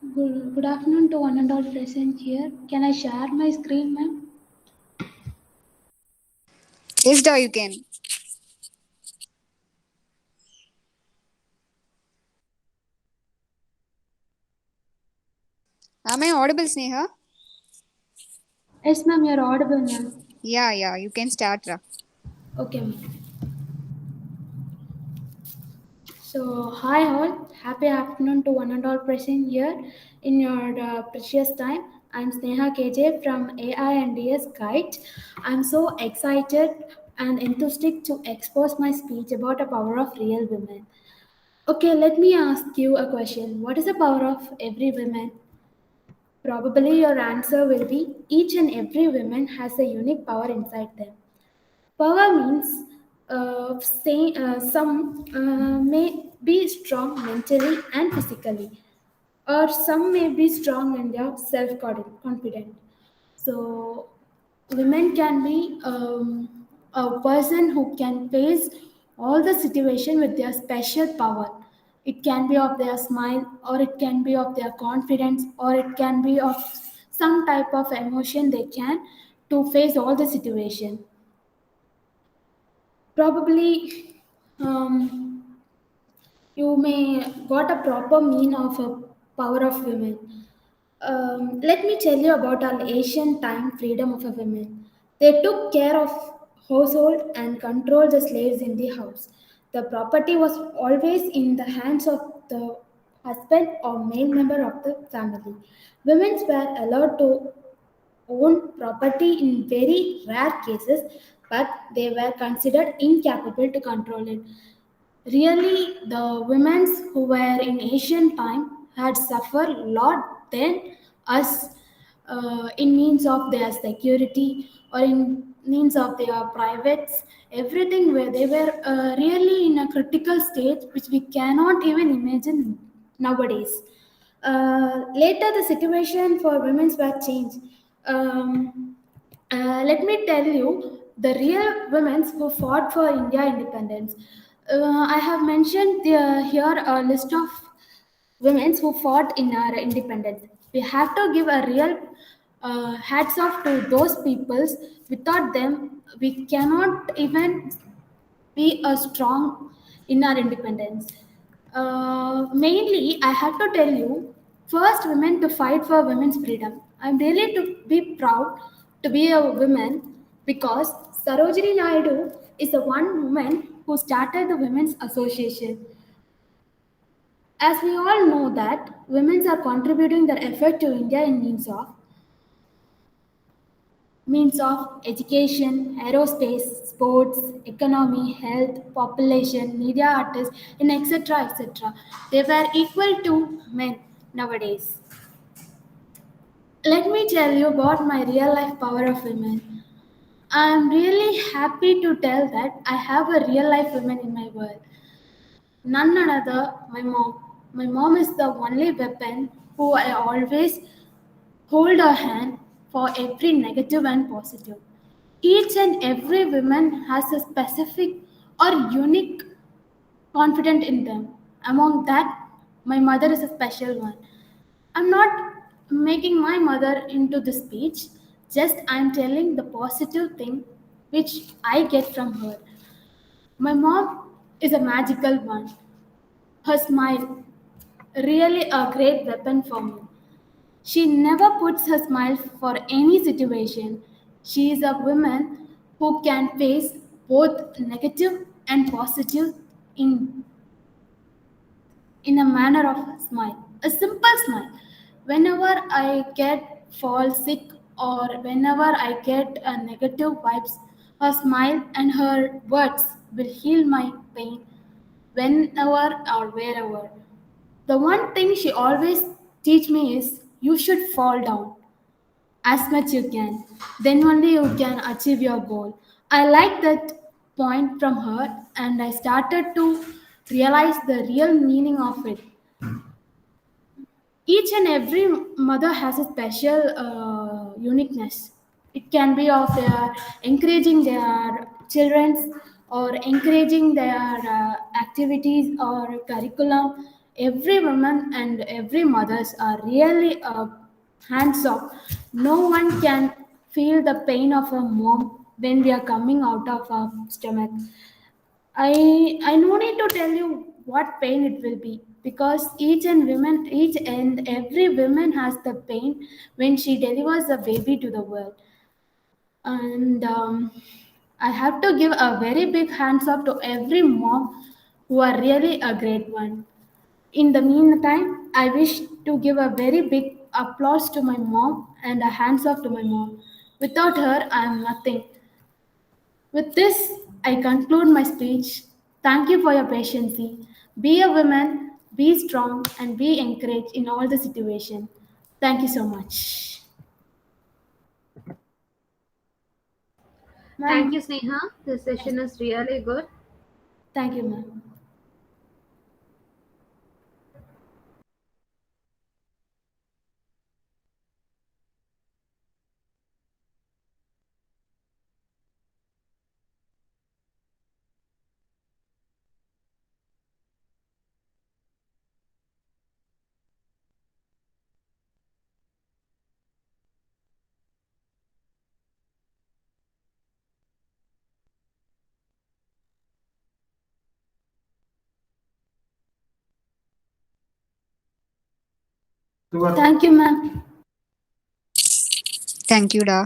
Good afternoon to one and all present here. Can I share my screen, ma'am? Yes, da, you can. Am I audible, Sneha? Yes, ma'am, you're audible, ma'am. Yeah, you can start, Ra. Okay, ma'am. So, hi all. Happy afternoon to one and all present here in your precious time. I'm Sneha KJ from AI and DS Guide. I'm so excited and enthusiastic to expose my speech about the power of real women. Okay, let me ask you a question. What is the power of every woman? Probably your answer will be each and every woman has a unique power inside them. Power means some may be strong mentally and physically, or some may be strong in their self confident. So, women can be a person who can face all the situation with their special power. It can be of their smile, or it can be of their confidence, or it can be of some type of emotion they can to face all the situation. Probably, you may got a proper mean of a power of women. Let me tell you about our ancient time freedom of a women. They took care of household and controlled the slaves in the house. The property was always in the hands of the husband or male member of the family. Women were allowed to own property in very rare cases, but they were considered incapable to control it. Really, the women who were in ancient time had suffered a lot than us in means of their security or in means of their privates, everything where they were really in a critical stage which we cannot even imagine nowadays. Later, the situation for women's were changed. Let me tell you the real women who fought for India independence. I have mentioned here a list of women who fought in our independence. We have to give a real hats off to those peoples. Without them, we cannot even be a strong in our independence. Mainly, I have to tell you, first women to fight for women's freedom. I'm really to be proud to be a woman because Sarojini Naidu is the one woman who started the Women's Association. As we all know that women are contributing their effort to India in means of education, aerospace, sports, economy, health, population, media artists, and etc. etc. They were equal to men nowadays. Let me tell you about my real life power of women. I am really happy to tell that I have a real life woman in my world. None other, my mom. My mom is the only weapon who I always hold her hand for every negative and positive. Each and every woman has a specific or unique confidence in them. Among that, my mother is a special one. I'm not making my mother into the speech, just I'm telling the positive thing which I get from her. My mom is a magical one. Her smile, really a great weapon for me. She never puts her smile for any situation. She is a woman who can face both negative and positive in, in a manner of a smile. A simple smile. Whenever I get fall sick or whenever I get a negative vibes, her smile and her words will heal my pain whenever or wherever. The one thing she always teach me is you should fall down as much you can. Then only you can achieve your goal. I like that point from her and I started to realize the real meaning of it. Each and every mother has a special uniqueness. It can be of their encouraging their children or encouraging their activities or curriculum. Every woman and every mothers are really hands off. No one can feel the pain of a mom when we are coming out of our stomach. I no need to tell you what pain it will be, because each and every woman has the pain when she delivers a baby to the world. And I have to give a very big hands up to every mom who are really a great one. In the meantime, I wish to give a very big applause to my mom and a hands off to my mom. Without her, I am nothing. With this, I conclude my speech. Thank you for your patience. Be a woman, be strong, and be encouraged in all the situation. Thank you so much. Thank you, Ma'am, Sneha. This session is really good. thank you, ma'am. Thank you, ma'am. Thank you, Da.